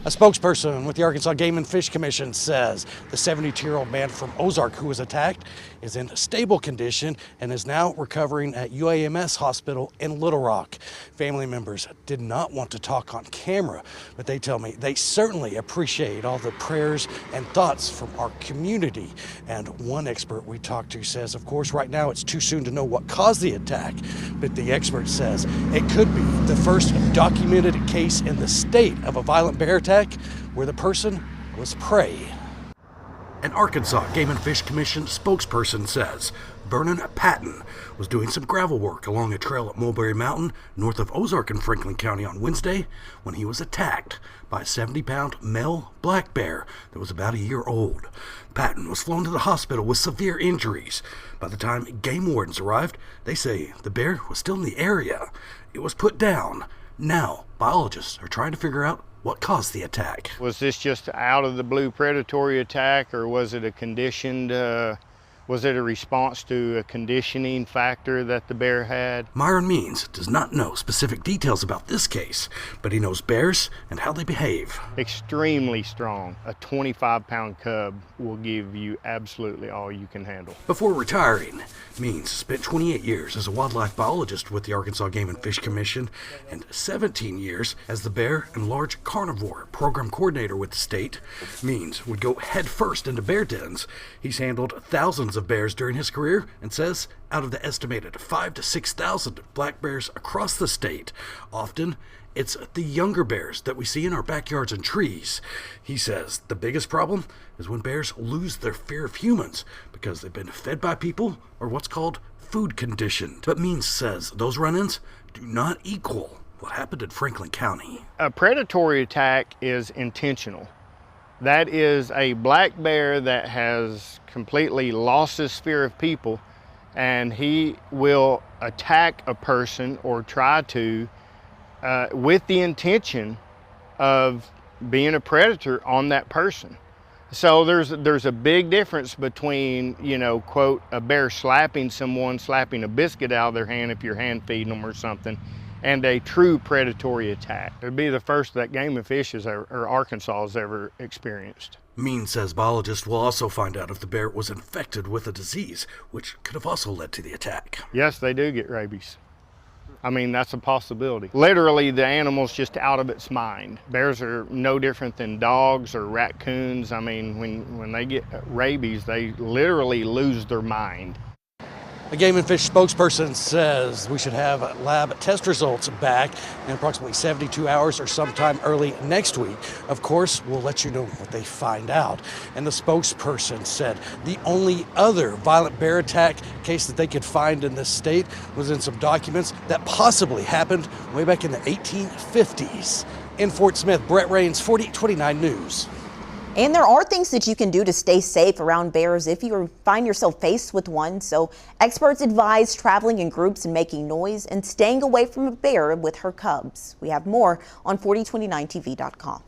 A spokesperson with the Arkansas Game and Fish Commission says the 72-year-old man from Ozark who was attacked is in stable condition and is now recovering at UAMS Hospital in Little Rock. Family members did not want to talk on camera, but they tell me they certainly appreciate all the prayers and thoughts from our community. And one expert we talked to says, of course, right now it's too soon to know what caused the attack, but the expert says it could be the first documented case in the state of a violent bear attack where the person was prey. An Arkansas Game and Fish Commission spokesperson says Vernon Patton was doing some gravel work along a trail at Mulberry Mountain north of Ozark in Franklin County on Wednesday when he was attacked by a 70-pound male black bear that was about a year old. Patton was flown to the hospital with severe injuries. By the time game wardens arrived, they say the bear was still in the area. It was put down. Now, biologists are trying to figure out what caused the attack. Was this just out of the blue predatory attack, or was it a conditioned, was it a response to a conditioning factor that the bear had? Myron Means does not know specific details about this case, but he knows bears and how they behave. Extremely strong. A 25-pound cub will give you absolutely all you can handle. Before retiring, Means spent 28 years as a wildlife biologist with the Arkansas Game and Fish Commission and 17 years as the bear and large carnivore program coordinator with the state. Means would go headfirst into bear dens. He's handled thousands of bears during his career and says out of the estimated 5,000 to 6,000 black bears across the state, often it's the younger bears that we see in our backyards and trees. He says the biggest problem is when bears lose their fear of humans because they've been fed by people or what's called food conditioned. But Means says those run-ins do not equal what happened in Franklin County. A predatory attack is intentional. That is a black bear that has completely lost his fear of people, and he will attack a person or try to with the intention of being a predator on that person. So there's a big difference between, you know, quote, a bear slapping someone, slapping a biscuit out of their hand if you're hand feeding them or something, and a true predatory attack. It'd be the first that Game and Fish or Arkansas has ever experienced. Means says biologists will also find out if the bear was infected with a disease, which could have also led to the attack. Yes, they do get rabies. I mean, that's a possibility. Literally, the animal's just out of its mind. Bears are no different than dogs or raccoons. I mean, when they get rabies, they literally lose their mind. A Game and Fish spokesperson says we should have lab test results back in approximately 72 hours or sometime early next week. Of course, we'll let you know what they find out. And the spokesperson said the only other violent bear attack case that they could find in this state was in some documents that possibly happened way back in the 1850s. In Fort Smith, Brett Rains, 4029 News. And there are things that you can do to stay safe around bears if you find yourself faced with one. So experts advise traveling in groups and making noise and staying away from a bear with her cubs. We have more on 4029tv.com.